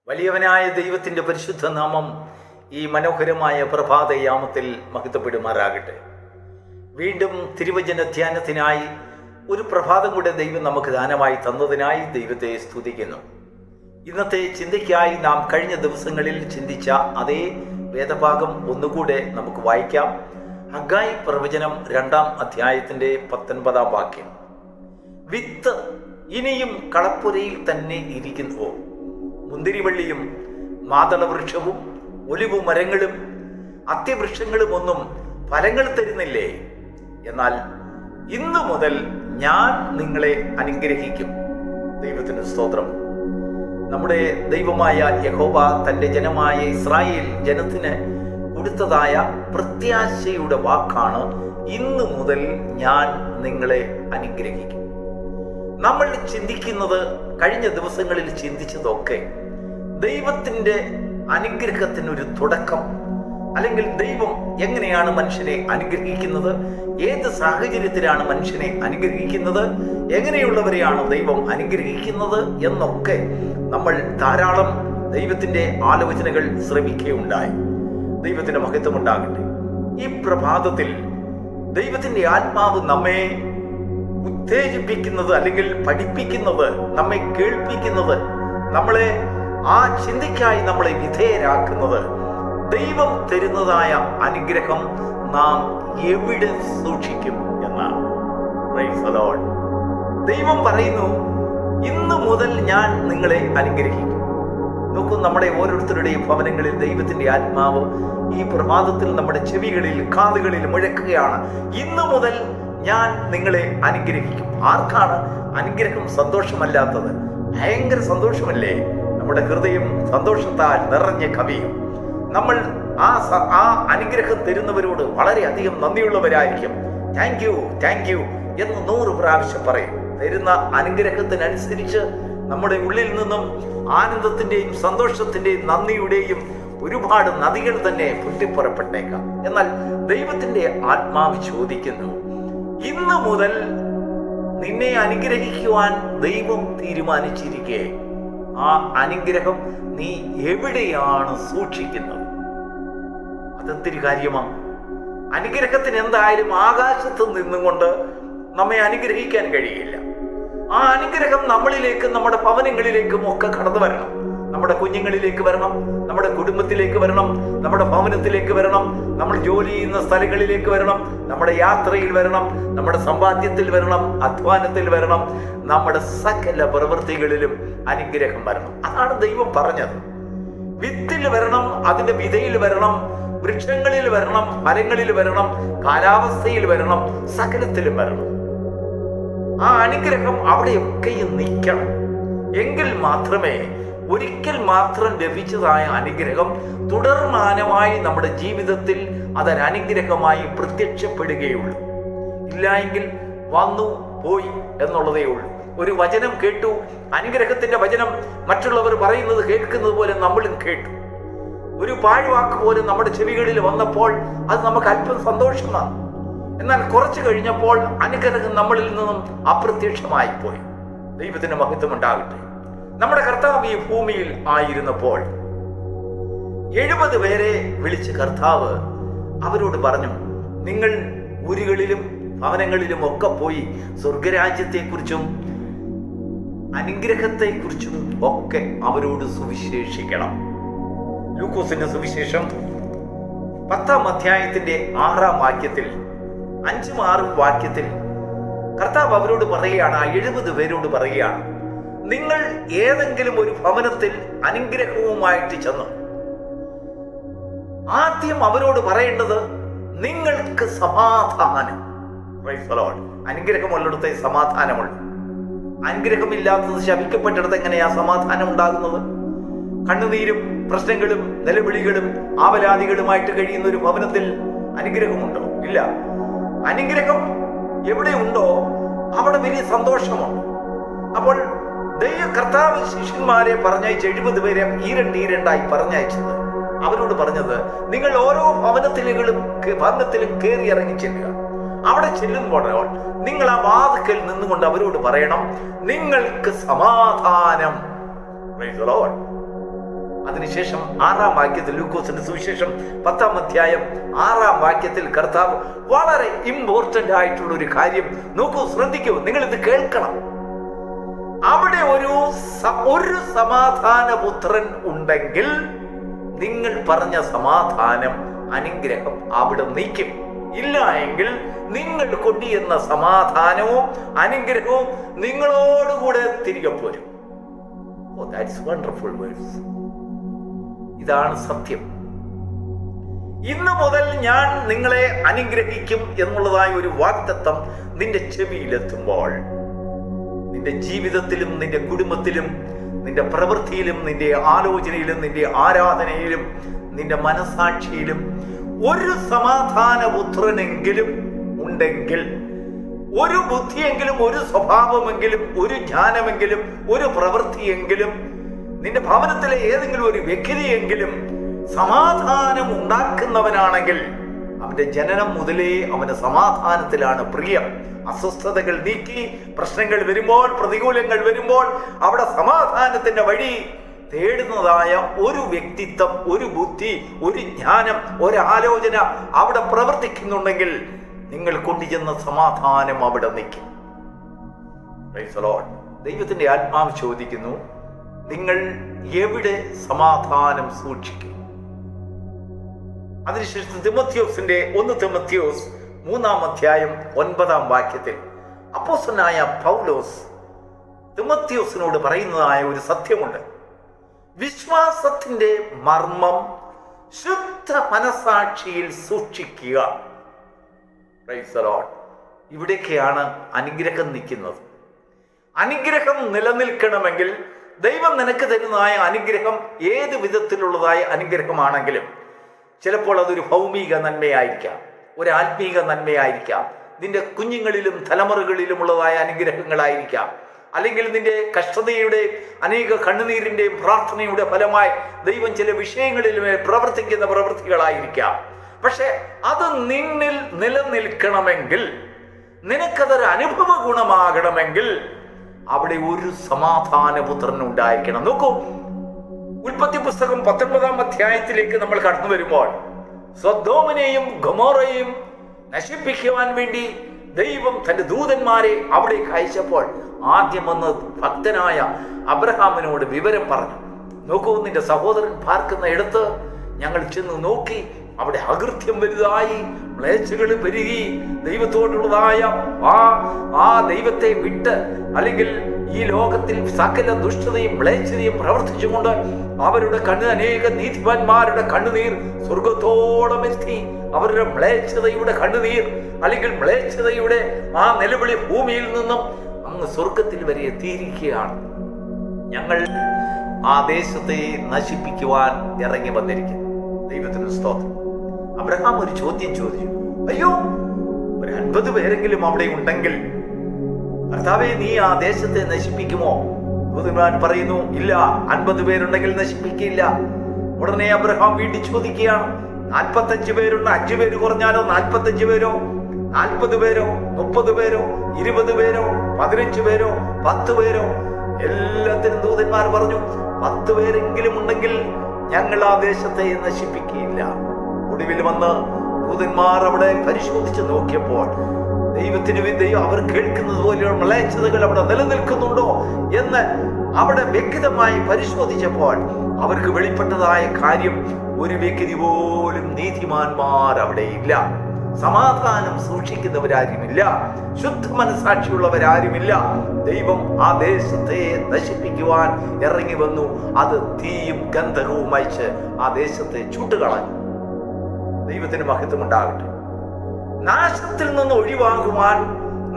വലിയവനായ ദൈവത്തിൻ്റെ പരിശുദ്ധ നാമം ഈ മനോഹരമായ പ്രഭാതയാമത്തിൽ മഹത്വപ്പെടുമാറാകട്ടെ. വീണ്ടും തിരുവചന ധ്യാനത്തിനായി ഒരു പ്രഭാതം കൂടെ ദൈവം നമുക്ക് ദാനമായി തന്നതിനായി ദൈവത്തെ സ്തുതിക്കുന്നു. ഇന്നത്തെ ചിന്തയ്ക്കായി നാം കഴിഞ്ഞ ദിവസങ്ങളിൽ ചിന്തിച്ച അതേ വേദഭാഗം ഒന്നുകൂടെ നമുക്ക് വായിക്കാം. ഹഗ്ഗായി പ്രവചനം 2-ാം അധ്യായത്തിൻ്റെ 19-ാം വാക്യം. വിത്ത് ഇനിയും കളപ്പുരയിൽ തന്നെ ഇരിക്കുന്നുവോ? മുന്തിരിവള്ളിയും മാതളവൃക്ഷവും ഒലിവു മരങ്ങളും അത്തിവൃക്ഷങ്ങളും ഒന്നും ഫലങ്ങൾ തരുന്നില്ലേ? എന്നാൽ ഇന്നു മുതൽ ഞാൻ നിങ്ങളെ അനുഗ്രഹിക്കും. ദൈവത്തിന് സ്തോത്രം. നമ്മുടെ ദൈവമായ യഹോവ തൻ്റെ ജനമായ ഇസ്രായേൽ ജനത്തിന് കൊടുത്തതായ പ്രത്യാശയുടെ വാക്കാണ്, ഇന്നു മുതൽ ഞാൻ നിങ്ങളെ അനുഗ്രഹിക്കും. നമ്മൾ ചിന്തിക്കുന്നത്, കഴിഞ്ഞ ദിവസങ്ങളിൽ ചിന്തിച്ചതൊക്കെ ദൈവത്തിൻ്റെ അനുഗ്രഹത്തിനൊരു തുടക്കം, അല്ലെങ്കിൽ ദൈവം എങ്ങനെയാണ് മനുഷ്യനെ അനുഗ്രഹിക്കുന്നത്, ഏത് സാഹചര്യത്തിലാണ് മനുഷ്യനെ അനുഗ്രഹിക്കുന്നത്, എങ്ങനെയുള്ളവരെയാണ് ദൈവം അനുഗ്രഹിക്കുന്നത് എന്നൊക്കെ നമ്മൾ ധാരാളം ദൈവത്തിൻ്റെ ആലോചനകൾ ശ്രവിക്കുകയുണ്ടായി. ദൈവത്തിൻ്റെ മഹത്വം ഉണ്ടാകട്ടെ. ഈ പ്രഭാതത്തിൽ ദൈവത്തിൻ്റെ ആത്മാവ് നമ്മെ ഉത്തേജിപ്പിക്കുന്നത്, അല്ലെങ്കിൽ പഠിപ്പിക്കുന്നത്, നമ്മെ കേൾപ്പിക്കുന്നത്, നമ്മളെ ആ ചിന്തയ്ക്കായി നമ്മളെ വിധേയരാക്കുന്നത്, ദൈവം തരുന്നതായ അനുഗ്രഹം നാം എവിടെ സൂക്ഷിക്കും എന്നാണ്. Price the Lord. ദൈവം പറയുന്നു, ഇന്നു മുതൽ ഞാൻ നിങ്ങളെ അനുഗ്രഹിക്കും. നോക്കൂ, നമ്മുടെ ഓരോരുത്തരുടെയും ഭവനങ്ങളിൽ ദൈവത്തിൻ്റെ ആത്മാവ് ഈ പ്രഭാതത്തിൽ നമ്മുടെ ചെവികളിൽ, കാതുകളിൽ മുഴക്കുകയാണ്. ഇന്നു മുതൽ ഞാൻ നിങ്ങളെ അനുഗ്രഹിക്കും. ആർക്കാണ് അനുഗ്രഹം സന്തോഷമല്ലാത്തത്? ഭയങ്കര സന്തോഷമല്ലേ? നമ്മുടെ ഹൃദയം സന്തോഷത്താൽ നിറഞ്ഞ കവിയും. നമ്മൾ ആ അനുഗ്രഹം തരുന്നവരോട് വളരെയധികം നന്ദിയുള്ളവരായിരിക്കും. താങ്ക് യു എന്ന് 100 പ്രാവശ്യം പറയും. തരുന്ന അനുഗ്രഹത്തിനനുസരിച്ച് നമ്മുടെ ഉള്ളിൽ നിന്നും ആനന്ദത്തിൻ്റെയും സന്തോഷത്തിൻ്റെയും നന്ദിയുടെയും ഒരുപാട് നദികൾ തന്നെ പൊട്ടിപ്പുറപ്പെട്ടേക്കാം. എന്നാൽ ദൈവത്തിൻ്റെ ആത്മാവ് ചോദിക്കുന്നു, ഇന്നു മുതൽ നിന്നെ അനുഗ്രഹിക്കുവാൻ ദൈവം തീരുമാനിച്ചിരിക്കെ ആ അനുഗ്രഹം നീ എവിടെയാണ് സൂക്ഷിക്കുന്നത്? അതെന്തൊരു കാര്യമാണ്. അനുഗ്രഹത്തിന് എന്തായാലും ആകാശത്ത് നിന്നുകൊണ്ട് നമ്മെ അനുഗ്രഹിക്കാൻ കഴിയില്ല. ആ അനുഗ്രഹം നമ്മളിലേക്കും നമ്മുടെ ഭവനങ്ങളിലേക്കും ഒക്കെ കടന്നു വരണം. നമ്മുടെ കുഞ്ഞുങ്ങളിലേക്ക് വരണം, നമ്മുടെ കുടുംബത്തിലേക്ക് വരണം, നമ്മുടെ ഭവനത്തിലേക്ക് വരണം, നമ്മൾ ജോലി ചെയ്യുന്ന സ്ഥലങ്ങളിലേക്ക് വരണം, നമ്മുടെ യാത്രയിൽ വരണം, നമ്മുടെ സമ്പാദ്യത്തിൽ വരണം, അധ്വാനത്തിൽ വരണം, നമ്മുടെ സകല പ്രവൃത്തികളിലും അനുഗ്രഹം വരണം. അതാണ് ദൈവം പറഞ്ഞത്. വിത്തിൽ വരണം, അതിന്റെ വിതയിൽ വരണം, വൃക്ഷങ്ങളിൽ വരണം, ഫലങ്ങളിൽ വരണം, കാലാവസ്ഥയിൽ വരണം, സകലത്തിലും വരണം. ആ അനുഗ്രഹം അവിടെയൊക്കെയും നിൽക്കണം. എങ്കിൽ മാത്രമേ ഒരിക്കൽ മാത്രം ലഭിച്ചതായ അനുഗ്രഹം തുടർമാനമായി നമ്മുടെ ജീവിതത്തിൽ അതൊരനുഗ്രഹമായി പ്രത്യക്ഷപ്പെടുകയുള്ളൂ. ഇല്ലായെങ്കിൽ വന്നു പോയി എന്നുള്ളതേ ഉള്ളൂ. ഒരു വചനം കേട്ടു, അനുഗ്രഹത്തിന്റെ വചനം മറ്റുള്ളവർ പറയുന്നത് കേൾക്കുന്നത് പോലെ നമ്മളും കേട്ടു. ഒരു പാഴ്വാക്ക് പോലും നമ്മുടെ ചെവികളിൽ വന്നപ്പോൾ അത് നമുക്ക് അല്പം സന്തോഷമാണ്. എന്നാൽ കുറച്ചു കഴിഞ്ഞപ്പോൾ അനുഗ്രഹം നമ്മളിൽ നിന്നും അപ്രത്യക്ഷമായി പോയി. ദൈവത്തിന് മഹത്വം ഉണ്ടാകട്ടെ. നമ്മുടെ കർത്താവ് ഈ ഭൂമിയിൽ ആയിരുന്നപ്പോൾ 70 പേരെ വിളിച്ച് കർത്താവ് അവരോട് പറഞ്ഞു, നിങ്ങൾ ഊരുകളിലും ഭവനങ്ങളിലും ഒക്കെ പോയി സ്വർഗരാജ്യത്തെക്കുറിച്ചും അനുഗ്രഹത്തെക്കുറിച്ചും ഒക്കെ അവരോട് സുവിശേഷിക്കണം. ലൂക്കോസിന്റെ സുവിശേഷം 10-ാം അധ്യായത്തിന്റെ 6-ാം വാക്യത്തിൽ, 5ഉം 6ഉം വാക്യത്തിൽ കർത്താവ് അവരോട് പറയുകയാണ്, ആ 70 പേരോട് പറയുകയാണ്, നിങ്ങൾ ഏതെങ്കിലും ഒരു ഭവനത്തിൽ അനുഗ്രഹവുമായിട്ട് ചെന്നു ആദ്യം അവരോട് പറയേണ്ടത്, നിങ്ങൾക്ക് സമാധാനം. Praise the Lord. അനുഗ്രഹമുള്ളിടത്തെ സമാധാനമുള്ളൂ. അനുഗ്രഹമില്ലാത്തത്, ശപിക്കപ്പെട്ടിടത്ത് എങ്ങനെയാ സമാധാനം ഉണ്ടാകുന്നത്? കണ്ണുനീരും പ്രശ്നങ്ങളും നിലവിളികളും ആവലാദികളുമായിട്ട് കഴിയുന്ന ഒരു ഭവനത്തിൽ അനുഗ്രഹമുണ്ടോ? ഇല്ല. അനുഗ്രഹം എവിടെയുണ്ടോ അവിടെ വലിയ സന്തോഷമുണ്ട്. അപ്പോൾ കർത്താവ് ശിഷ്യന്മാരെ പറഞ്ഞയച്ച് 70 പേരെ ഈരണ്ടായി പറഞ്ഞയച്ചത്, അവരോട് പറഞ്ഞത്, നിങ്ങൾ ഓരോ ഭവനത്തിലും കയറി ഇറങ്ങി ചെല്ലുക. അവിടെ ചെല്ലുമ്പോൾ നിങ്ങൾ ആ വാതിക്കൽ നിന്നുകൊണ്ട് അവരോട് പറയണം, നിങ്ങൾക്ക് സമാധാനം. Praise the Lord. അതിനുശേഷം 6-ാം വാക്യത്തിൽ, ലൂക്കോസിന്റെ സുവിശേഷം 10-ാം അധ്യായം 6-ാം വാക്യത്തിൽ കർത്താവ് വളരെ ഇമ്പോർട്ടന്റ് ആയിട്ടുള്ള ഒരു കാര്യം നോക്കൂ, ശ്രദ്ധിക്കൂ, നിങ്ങൾ ഇത് കേൾക്കണം. അവിടെ ഒരു സമാധാനപുത്രൻ ഉണ്ടെങ്കിൽ നിങ്ങൾ പറഞ്ഞ സമാധാനം, അനുഗ്രഹം അവിടെ നീക്കും. ഇല്ല എങ്കിൽ നിങ്ങൾ കൊണ്ടുവന്ന സമാധാനവും അനുഗ്രഹവും നിങ്ങളോടുകൂടെ തിരികെ പോരും. Oh, that's wonderful words. ഇതാണ് സത്യം. ഇന്ന് മുതൽ ഞാൻ നിങ്ങളെ അനുഗ്രഹിക്കും എന്നുള്ളതായ ഒരു വാഗ്ദത്തം നിന്റെ ചെവിയിലെത്തുമ്പോൾ, നിന്റെ ജീവിതത്തിലും നിന്റെ കുടുംബത്തിലും നിന്റെ പ്രവൃത്തിയിലും നിന്റെ ആലോചനയിലും നിന്റെ ആരാധനയിലും നിന്റെ മനസാക്ഷിയിലും ഒരു സമാധാനപുത്രനെങ്കിലും ഉണ്ടെങ്കിൽ, ഒരു ബുദ്ധിയെങ്കിലും, ഒരു സ്വഭാവമെങ്കിലും, ഒരു ജ്ഞാനമെങ്കിലും, ഒരു പ്രവൃത്തിയെങ്കിലും, നിന്റെ ഭവനത്തിലെ ഏതെങ്കിലും ഒരു വ്യക്തിയെങ്കിലും സമാധാനം ഉണ്ടാക്കുന്നവനാണെങ്കിൽ, അവന്റെ ജനനം മുതലേ അവന് സമാധാനത്തിലാണ് പ്രിയം. അസ്വസ്ഥതകൾ നീക്കി, പ്രശ്നങ്ങൾ വരുമ്പോൾ, പ്രതികൂലങ്ങൾ വരുമ്പോൾ അവിടെ സമാധാനത്തിന്റെ വഴി തേടുന്നതായ ഒരു വ്യക്തിത്വം, ഒരു ബുദ്ധി, ഒരു ജ്ഞാനം, ഒരു ആലോചന അവിടെ പ്രവർത്തിക്കുന്നുണ്ടെങ്കിൽ നിങ്ങൾ കൊണ്ടുചെന്ന സമാധാനം അവിടെ നിൽക്കും. ദൈവത്തിന്റെ ആത്മാവ് ചോദിക്കുന്നു, നിങ്ങൾ എവിടെ സമാധാനം സൂക്ഷിക്കും? അതിനുശേഷം തിമോത്തിയോസിന്റെ 1 തിമോത്തിയോസ് 3-ാം അധ്യായം 9-ാം വാക്യത്തിൽ അപ്പോസ്തലനായ പൗലോസ് തിമോത്തിയോസിനോട് പറയുന്നതായ ഒരു സത്യമുണ്ട്. വിശ്വാസത്തിന്റെ മർമ്മം ശുദ്ധ മനസാക്ഷിയിൽ സൂക്ഷിക്കുക. ഇവിടേക്കാണ് അനുഗ്രഹം നിൽക്കുന്നത്. അനുഗ്രഹം നിലനിൽക്കണമെങ്കിൽ, ദൈവം നിനക്ക് തരുന്നതായ അനുഗ്രഹം ഏത് വിധത്തിലുള്ളതായ അനുഗ്രഹമാണെങ്കിലും, ചിലപ്പോൾ അതൊരു ഭൗമിക നന്മയായിരിക്കാം, ഒരു ആത്മീക നന്മയായിരിക്കാം, നിന്റെ കുഞ്ഞുങ്ങളിലും തലമുറകളിലുമുള്ളതായ അനുഗ്രഹങ്ങളായിരിക്കാം, അല്ലെങ്കിൽ നിന്റെ കഷ്ടതയുടെ അനേക കണ്ണുനീരിന്റെയും പ്രാർത്ഥനയുടെ ഫലമായി ദൈവം ചില വിഷയങ്ങളിൽ പ്രവർത്തിക്കുന്ന പ്രവൃത്തികളായിരിക്കാം. പക്ഷെ അത് നിന്നിൽ നിലനിൽക്കണമെങ്കിൽ, നിനക്കതൊരു അനുഭവ ഗുണമാകണമെങ്കിൽ അവിടെ ഒരു സമാധാനപുത്രൻ ഉണ്ടായിരിക്കണം. നോക്കൂ, ഉൽപ്പത്തി പുസ്തകം 19-ാം അധ്യായത്തിലേക്ക് നമ്മൾ കടന്നു വരുമ്പോൾ, സൊദോമിനെയും ഗൊമോറയെയും നശിപ്പിക്കുവാൻ വേണ്ടി ദൈവം തന്റെ ദൂതന്മാരെ അവിടേക്ക് അയച്ചപ്പോൾ ആദ്യം വന്ന് ഭക്തനായ അബ്രഹാമിനോട് വിവരം പറഞ്ഞു. നോക്കൂ, നിന്റെ സഹോദരൻ പാർക്കുന്ന ഇടത്ത് ഞങ്ങൾ ചെന്ന് നോക്കി, അവിടെ അകൃത്യം വലുതായി, മ്ലേച്ഛകൾ പെരുകി, ദൈവത്തോടുള്ളതായ ആ ദൈവത്തെ വിട്ട്, അല്ലെങ്കിൽ ഈ ലോകത്തിൽ സകല ദുഷ്ടതയും മ്ലേച്ഛതയും പ്രവർത്തിച്ചുകൊണ്ട് അവരുടെ അനേക നീതിമാന്മാരുടെ കണ്ണുനീർ സ്വർഗത്തോളം എത്തി. അവരുടെ മ്ലേച്ഛതയുടെ കണ്ണുനീർ, അല്ലെങ്കിൽ മ്ലേച്ഛതയുടെ ആ നിലവിളി ഭൂമിയിൽ നിന്നും അങ്ങ് സ്വർഗത്തിൽ വരെ എത്തിയിരിക്കുകയാണ്. ഞങ്ങൾ ആ ദേശത്തെ നശിപ്പിക്കുവാൻ ഇറങ്ങി വന്നിരിക്കുന്നു. ദൈവത്തിന് സ്തോത്രം. അബ്രഹാം ഒരു ചോദ്യം ചോദിച്ചു, അയ്യോ, ഒരു 50 പേരെങ്കിലും അവിടെ ഉണ്ടെങ്കിൽ കർത്താവേ, നീ ആ ദേശത്തെ നശിപ്പിക്കുമോ? ദൂതന്മാർ പറയുന്നു, ഇല്ല, 50 പേരുണ്ടെങ്കിൽ നശിപ്പിക്കില്ല. ഉടനെ അബ്രഹാം വീണ്ടും ചോദിക്കുകയാണ്, 45 പേരുണ്ട്, 5 പേര് കുറഞ്ഞാലോ? 45 പേരോ, 40 പേരോ, 30 പേരോ, 20 പേരോ, 15 പേരോ, 10 പേരോ? എല്ലാത്തിനും ദൂതന്മാർ പറഞ്ഞു, 10 പേരെങ്കിലും ഉണ്ടെങ്കിൽ ഞങ്ങൾ ആ ദേശത്തെ നശിപ്പിക്കുകയില്ല. ഒടുവിൽ വന്ന് ദൂതന്മാർ അവിടെ പരിശോധിച്ച് നോക്കിയപ്പോൾ അവർ കേൾക്കുന്നത് പോലെയുള്ള മ്ലേച്ഛതകൾ അവിടെ നിലനിൽക്കുന്നുണ്ടോ എന്ന് അവിടെ വ്യക്തമായി പരിശോധിച്ചപ്പോൾ അവർക്ക് വെളിപ്പെട്ടതായ കാര്യം, ഒരു വ്യക്തി പോലും നീതിമാന്മാർ അവിടെ ഇല്ല, സമാധാനം സൂക്ഷിക്കുന്നവരാരുമില്ല, ശുദ്ധ മനസാക്ഷിയുള്ളവരാരുമില്ല. ദൈവം ആ ദേശത്തെ നശിപ്പിക്കുവാൻ ഇറങ്ങി വന്നു. അത് തീയും ഗന്ധകവും അയച്ച് ആ ദേശത്തെ ചുട്ടുകളഞ്ഞു. ദൈവത്തിന് മഹത്വം ഉണ്ടാകട്ടെ. നാശത്തിൽ നിന്ന് ഒഴിവാകുവാൻ,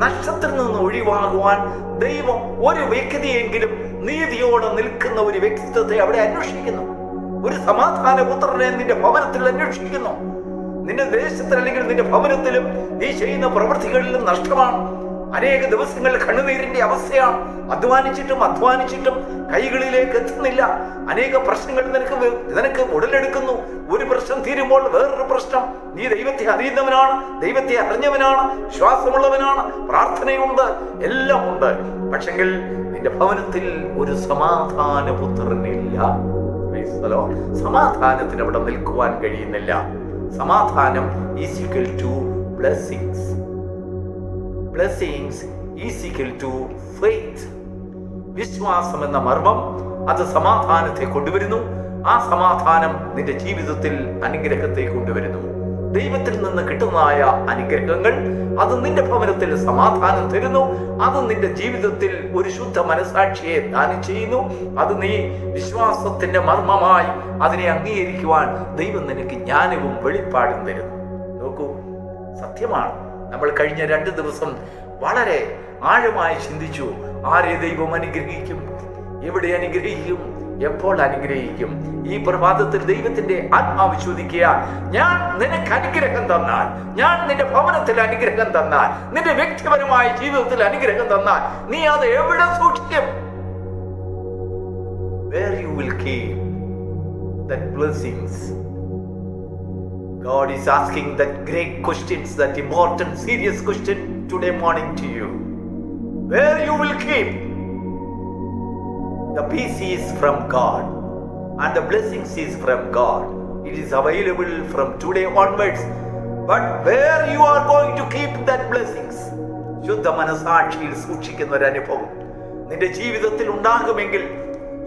നഷ്ടത്തിൽ നിന്ന് ഒഴിവാകുവാൻ ദൈവം ഒരു വ്യക്തിയെങ്കിലും നീതിയോടെ നിൽക്കുന്ന ഒരു വ്യക്തിത്വത്തെ അവിടെ അന്വേഷിക്കുന്നു. ഒരു സമാധാനപുത്രനെ നിന്റെ ഭവനത്തിൽ അന്വേഷിക്കുന്നു. നിന്റെ ദേശത്തിൽ അല്ലെങ്കിൽ നിന്റെ ഭവനത്തിലും നീ ചെയ്യുന്ന പ്രവൃത്തികളിലും നഷ്ടമാണ്. അനേക ദിവസങ്ങൾ കണ്ണുനീരിന്റെ അവസ്ഥയാണ്. അധ്വാനിച്ചിട്ടും കൈകളിലേക്ക് എത്തുന്നില്ല. അനേക പ്രശ്നങ്ങൾ നിനക്ക് ഉടലെടുക്കുന്നു. ഒരു പ്രശ്നം തീരുമ്പോൾ വേറൊരു പ്രശ്നം. നീ ദൈവത്തെ അറിയുന്നവനാണ്, ദൈവത്തെ അറിഞ്ഞവനാണ്, വിശ്വാസമുള്ളവനാണ്, പ്രാർത്ഥനയുണ്ട്, എല്ലാം ഉണ്ട്. പക്ഷെങ്കിൽ നിന്റെ ഭവനത്തിൽ ഒരു സമാധാനപുത്രനില്ല. സമാധാനത്തിന് അവിടെ നിൽക്കുവാൻ കഴിയുന്നില്ല. സമാധാനം is equal to blessings. Blessings is equal to faith. വിശ്വാസം എന്ന മർമ്മം അത് സമാധാനത്തെ കൊണ്ടുവരുന്നു. ആ സമാധാനം നിന്റെ ജീവിതത്തിൽ അനുഗ്രഹത്തെ കൊണ്ടുവരുന്നു. ദൈവത്തിൽ നിന്ന് കിട്ടുന്നതായ അനുഗ്രഹങ്ങൾ അത് നിന്റെ ഭവനത്തിൽ സമാധാനം തരുന്നു. അത് നിന്റെ ജീവിതത്തിൽ ഒരു ശുദ്ധ മനസാക്ഷിയെ ദാനം ചെയ്യുന്നു. അത് നീ വിശ്വാസത്തിന്റെ മർമ്മമായി അതിനെ അംഗീകരിക്കുവാൻ ദൈവം നിനക്ക് ജ്ഞാനവും വെളിപ്പാടും തരുന്നു. നോക്കൂ, സത്യമാണ്. നമ്മൾ കഴിഞ്ഞ 2 ദിവസം വളരെ ആഴമായി ചിന്തിച്ചു. ആരെ ദൈവം അനുഗ്രഹിക്കും, എവിടെ അനുഗ്രഹിക്കും, എപ്പോൾ അനുഗ്രഹിക്കും. ഈ പ്രഭാതത്തിൽ ദൈവത്തിന്റെ ആത്മാവ് ചോദിക്കുക, ഞാൻ നിനക്ക് അനുഗ്രഹം തന്നാൽ, ഞാൻ നിന്റെ ഭവനത്തിൽ അനുഗ്രഹം തന്നാൽ, നിന്റെ വ്യക്തിപരമായ ജീവിതത്തിൽ അനുഗ്രഹം തന്നാൽ, നീ അത് എവിടെ സൂക്ഷിക്കും? Where you will keep that blessings? God is asking that great questions, that important, serious question today morning to you. Where you will keep? The peace is from God and the blessings is from God. It is available from today onwards. But where you are going to keep that blessings? ശുദ്ധ മനസാക്ഷിയിൽ സൂക്ഷിക്കുന്ന ഒരു അനുഭവം നിന്റെ ജീവിതത്തിൽ ഉണ്ടാകുമെങ്കിൽ,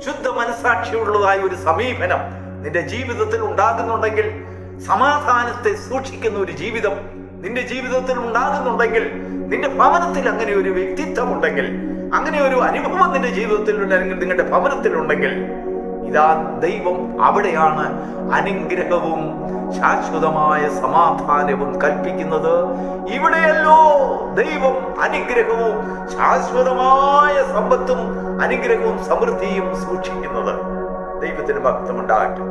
ശുദ്ധ മനസാക്ഷിയുള്ളതായ ഒരു സമീപനം നിന്റെ ജീവിതത്തിൽ ഉണ്ടാകുന്നുണ്ടെങ്കിൽ, സമാധാനത്തെ സൂക്ഷിക്കുന്ന ഒരു ജീവിതം നിന്റെ ജീവിതത്തിൽ ഉണ്ടാകുന്നുണ്ടെങ്കിൽ, നിന്റെ ഭവനത്തിൽ അങ്ങനെ ഒരു വ്യക്തിത്വം ഉണ്ടെങ്കിൽ, അങ്ങനെ ഒരു അനുഭവം നിന്റെ ജീവിതത്തിൽ ഉണ്ടെങ്കിൽ, നിങ്ങളുടെ ഭവനത്തിലുണ്ടെങ്കിൽ, ഇതാ ദൈവം അവിടെയാണ് അനുഗ്രഹവും ശാശ്വതമായ സമാധാനവും കൽപ്പിക്കുന്നത്. ഇവിടെയല്ലോ ദൈവം അനുഗ്രഹവും ശാശ്വതമായ സമ്പത്തും അനുഗ്രഹവും സമൃദ്ധിയും സൂക്ഷിക്കുന്നത്. ദൈവത്തിന് ഭക്തമുണ്ടാകട്ടെ.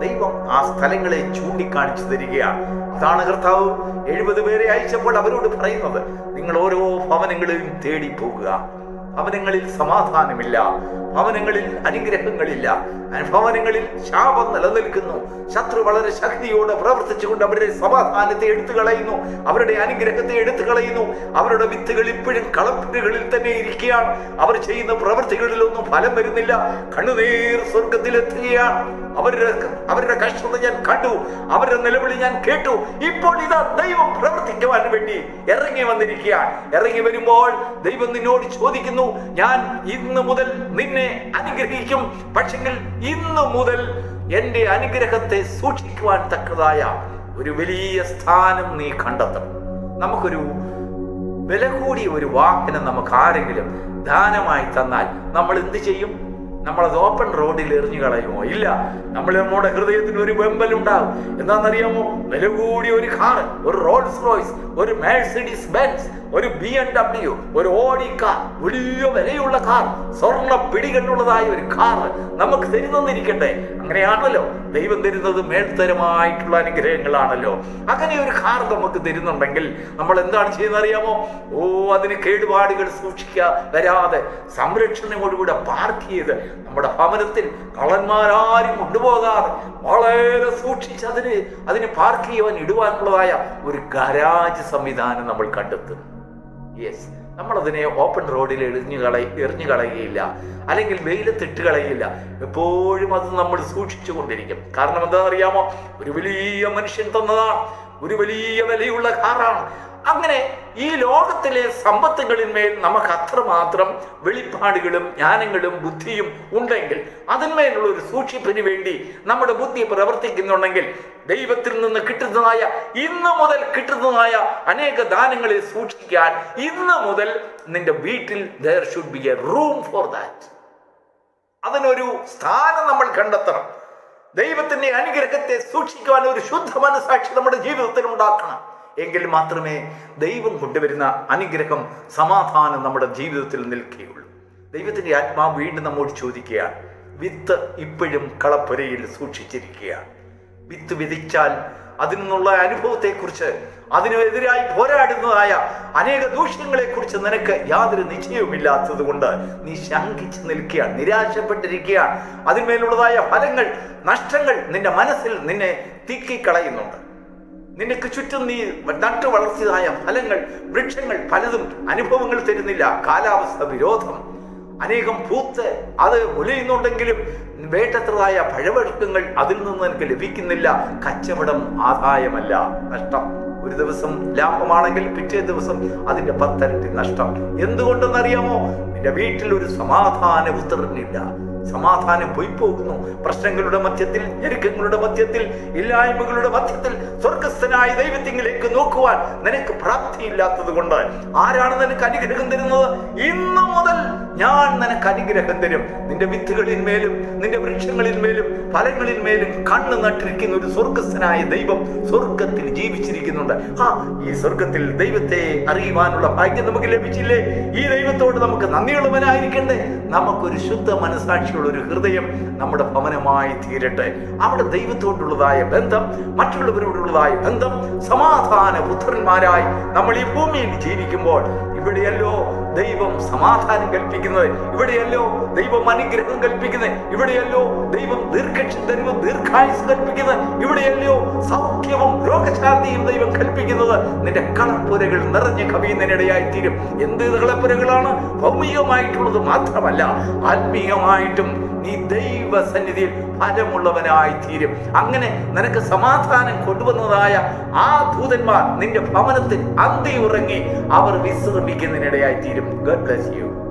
ദൈവം ആ സ്ഥലങ്ങളെ ചൂണ്ടിക്കാണിച്ചു തരികയാണ്. അതാണ് കർത്താവ് 70 പേരെ അയച്ചപ്പോൾ അവരോട് പറയുന്നത്, നിങ്ങൾ ഓരോ ഭവനങ്ങളിലും തേടി പോകുക. ഭവനങ്ങളിൽ സമാധാനമില്ല, ഭവനങ്ങളിൽ അനുഗ്രഹങ്ങളില്ല, ഭവനങ്ങളിൽ ശാപം നിലനിൽക്കുന്നു. ശത്രു വളരെ ശക്തിയോടെ പ്രവർത്തിച്ചുകൊണ്ട് അവരുടെ സമാധാനത്തെ എടുത്തു കളയുന്നു, അവരുടെ അനുഗ്രഹത്തെ എടുത്തു കളയുന്നു. അവരുടെ വിത്തുകൾ ഇപ്പോഴും കളപ്പുരകളിൽ തന്നെ ഇരിക്കുകയാണ്. അവർ ചെയ്യുന്ന പ്രവൃത്തികളിലൊന്നും ഫലം വരുന്നില്ല. കണ്ണുനീർ സ്വർഗത്തിലെത്തുകയാണ്. അവരുടെ കഷ്ടത ഞാൻ കണ്ടു, അവരുടെ നിലവിളി ഞാൻ കേട്ടു. ഇപ്പോൾ ഇതാ ദൈവം പ്രവർത്തിക്കുവാൻ വേണ്ടി ഇറങ്ങി വന്നിരിക്കുകയാണ്. ഇറങ്ങി വരുമ്പോൾ ദൈവം നിന്നോട് ചോദിക്കുന്നു, ഞാൻ ഇന്ന് മുതൽ നിന്നെ അനുഗ്രഹിക്കും. പക്ഷെങ്കിൽ ഇന്ന് മുതൽ എന്റെ അനുഗ്രഹത്തെ സൂക്ഷിക്കുവാൻ തക്കതായ ഒരു വലിയ സ്ഥാനം നീ കണ്ടെത്തണം. നമുക്കൊരു വില കൂടിയ ഒരു വാഹനം നമുക്ക് ആരെങ്കിലും ദാനമായി തന്നാൽ നമ്മൾ എന്ത് ചെയ്യും? നമ്മളത് ഓപ്പൺ റോഡിൽ എറിഞ്ഞു കളയുമോ? ഇല്ല. നമ്മുടെ ഹൃദയത്തിന് ഒരു വെമ്പലുണ്ടാകും. എന്താണെന്നറിയാമോ? വില കൂടിയ ഒരു കാർ, ഒരു റോൾസ് റോയ്സ്, ഒരു മെഴ്സിഡീസ് ബെൻസ്, ഒരു BMW, ഒരു ഓഡി കാർ, വലിയ വിലയുള്ള കാർ, സ്വർണ്ണ പിടികളുള്ളതായ ഒരു കാർ നമുക്ക് തരുന്നിരിക്കട്ടെ. അങ്ങനെയാണല്ലോ ദൈവം തരുന്നത്. മേൽത്തരമായിട്ടുള്ള അനുഗ്രഹങ്ങളാണല്ലോ. അങ്ങനെ ഒരു കാർ നമുക്ക് തരുന്നുണ്ടെങ്കിൽ നമ്മൾ എന്താണ് ചെയ്യുന്നത് അറിയാമോ? അതിന് കേടുപാടുകൾ വരാതെ സംരക്ഷണയോടുകൂടെ പാർക്ക് ചെയ്ത് നമ്മുടെ ഭവനത്തിൽ കള്ളന്മാരാരും കൊണ്ടുപോകാതെ വളരെ സൂക്ഷിച്ച് അതിന് പാർക്ക് ചെയ്യുവാൻ ഇടുവാനുള്ളതായ ഒരു ഗരാജ് സംവിധാനം നമ്മൾ കണ്ടെത്തും. യെസ്, നമ്മളതിനെ ഓപ്പൺ റോഡിൽ എറിഞ്ഞു കളയുകയില്ല, അല്ലെങ്കിൽ വെയിലത്തിട്ട് കളയില്ല. എപ്പോഴും അത് നമ്മൾ സൂക്ഷിച്ചു കൊണ്ടിരിക്കും. കാരണം എന്താണെന്നറിയാമോ? ഒരു വലിയ മനുഷ്യൻ തന്നതാണ്, ഒരു വലിയ വിലയുള്ള കാറാണ്. അങ്ങനെ ഈ ലോകത്തിലെ സമ്പത്തുകളിന്മേൽ നമുക്ക് അത്രമാത്രം വെളിപ്പാടുകളും ജ്ഞാനങ്ങളും ബുദ്ധിയും ഉണ്ടെങ്കിൽ, അതിന്മേലുള്ള ഒരു സൂക്ഷിപ്പിന് വേണ്ടി നമ്മുടെ ബുദ്ധി പ്രവർത്തിക്കുന്നുണ്ടെങ്കിൽ, ദൈവത്തിൽ നിന്ന് കിട്ടുന്നതായ ഇന്ന് മുതൽ കിട്ടുന്നതായ അനേക ദാനങ്ങളെ സൂക്ഷിക്കാൻ ഇന്ന് മുതൽ നിന്റെ വീട്ടിൽ there should be a room for that. അതിനൊരു സ്ഥാനം നമ്മൾ കണ്ടെത്തണം. ദൈവത്തിന്റെ അനുഗ്രഹത്തെ സൂക്ഷിക്കുവാൻ ഒരു ശുദ്ധ മനസാക്ഷി നമ്മുടെ ജീവിതത്തിൽ ഉണ്ടാക്കണം. എങ്കിൽ മാത്രമേ ദൈവം കൊണ്ടുവരുന്ന അനുഗ്രഹം, സമാധാനം നമ്മുടെ ജീവിതത്തിൽ നിൽക്കുകയുള്ളൂ. ദൈവത്തിന്റെ ആത്മാവ് വീണ്ടും നമ്മോട് ചോദിക്കുകയാണ്, വിത്ത് ഇപ്പോഴും കളപ്പുരയിൽ സൂക്ഷിച്ചിരിക്കുകയാണ്. വിത്ത് വിധിച്ചാൽ അതിൽ നിന്നുള്ള അനുഭവത്തെക്കുറിച്ച്, അതിനെതിരായി പോരാടുന്നതായ അനേക ദൂഷ്യങ്ങളെക്കുറിച്ച് നിനക്ക് യാതൊരു നിശ്ചയവുമില്ലാത്തത് കൊണ്ട് നീ ശങ്കിച്ച് നിൽക്കുകയാണ്, നിരാശപ്പെട്ടിരിക്കുകയാണ്. അതിന്മേലുള്ളതായ ഫലങ്ങൾ, നഷ്ടങ്ങൾ നിന്റെ മനസ്സിൽ നിന്നെ തിക്കിക്കളയുന്നുണ്ട്. നിനക്ക് ചുറ്റും നീ നട്ടു വളർത്തിയതായ ഫലങ്ങൾ, വൃക്ഷങ്ങൾ പലതും അനുഭവങ്ങൾ തരുന്നില്ല. കാലാവസ്ഥ വിരോധം, അനേകം പൂത്ത് അത് മുലയുന്നുണ്ടെങ്കിലും വേണ്ടത്രതായ പഴവർഗ്ഗങ്ങൾ അതിൽ നിന്ന് എനിക്ക് ലഭിക്കുന്നില്ല. കച്ചവടം ആദായമല്ല, നഷ്ടം. ഒരു ദിവസം ലാഭമാണെങ്കിൽ പിറ്റേ ദിവസം അതിന്റെ 10 ഇരട്ടി നഷ്ടം. എന്തുകൊണ്ടെന്നറിയാമോ? നിന്റെ വീട്ടിൽ ഒരു സമാധാന പുത്രനില്ല. സമാധാനം പോയി പോകുന്നു. പ്രശ്നങ്ങളുടെ മധ്യത്തിൽ, ഞെരുക്കങ്ങളുടെ മധ്യത്തിൽ, ഇല്ലായ്മകളുടെ മധ്യത്തിൽ സ്വർഗസ്ഥനായ ദൈവത്തിങ്കിലേക്ക് നോക്കുവാൻ നിനക്ക് പ്രാപ്തിയില്ലാത്തത് കൊണ്ട് ആരാണ് നിനക്ക് അനുഗ്രഹം തരുന്നത്? ഇന്നു മുതൽ ഞാൻ നിനക്ക് അനുഗ്രഹം തരും. നിന്റെ വിത്തുകളിന്മേലും നിന്റെ വൃക്ഷങ്ങളിന്മേലും ഫലങ്ങളിന്മേലും കണ്ണ് നട്ടിരിക്കുന്ന ഒരു സ്വർഗസ്ഥനായ ദൈവം സ്വർഗത്തിൽ ജീവിച്ചിരിക്കുന്നുണ്ട്. ഈ സ്വർഗത്തിൽ ദൈവത്തെ അറിയുവാനുള്ള ഭാഗ്യം നമുക്ക് ലഭിച്ചില്ലേ? ഈ ദൈവത്തോട് നമുക്ക് നന്ദിയുള്ളവനായിരിക്കണ്ടേ? നമുക്കൊരു ശുദ്ധ മനസാക്ഷിയുള്ള ഒരു ഹൃദയം നമ്മുടെ ഭവനമായി തീരട്ടെ. അവിടെ ദൈവത്തോടുള്ളതായ ബന്ധം, മറ്റുള്ളവരോടുള്ളതായ ബന്ധം, സമാധാന പുത്രന്മാരായി നമ്മൾ ഈ ഭൂമിയിൽ ജീവിക്കുമ്പോൾ ഇവിടെയല്ലോ ദൈവം സമാധാനം കൽപ്പിക്കുന്നത്, ഇവിടെയല്ലോ ദൈവം അനുഗ്രഹം കൽപ്പിക്കുന്നത്, ഇവിടെയല്ലോ ദൈവം ദീർഘായുസ് കൽപ്പിക്കുന്നത്, ഇവിടെയല്ലോ സൗഖ്യവും രോഗശാന്തിയും ദൈവം കൽപ്പിക്കുന്നത്. നിന്റെ കളപ്പുരകൾ നിറഞ്ഞ് കവിയുന്നതിനിടയായി തീരും. എന്ത് കളപ്പുരകളാണ്? ഭൗമികമായിട്ടുള്ളത് മാത്രമല്ല, ആത്മീയമായിട്ടും നീ ദൈവസന്നിധിയിൽ ഫലമുള്ളവനായി തീരും. അങ്ങനെ നിനക്ക് സമാധാനം കൊണ്ടുവന്നതായ ആ ദൂതന്മാർ നിന്റെ ഭവനത്തിൽ അന്തി ഉറങ്ങി അവർ വിശ്രമിക്കുന്നതിനിടയായി തീരും. God bless you.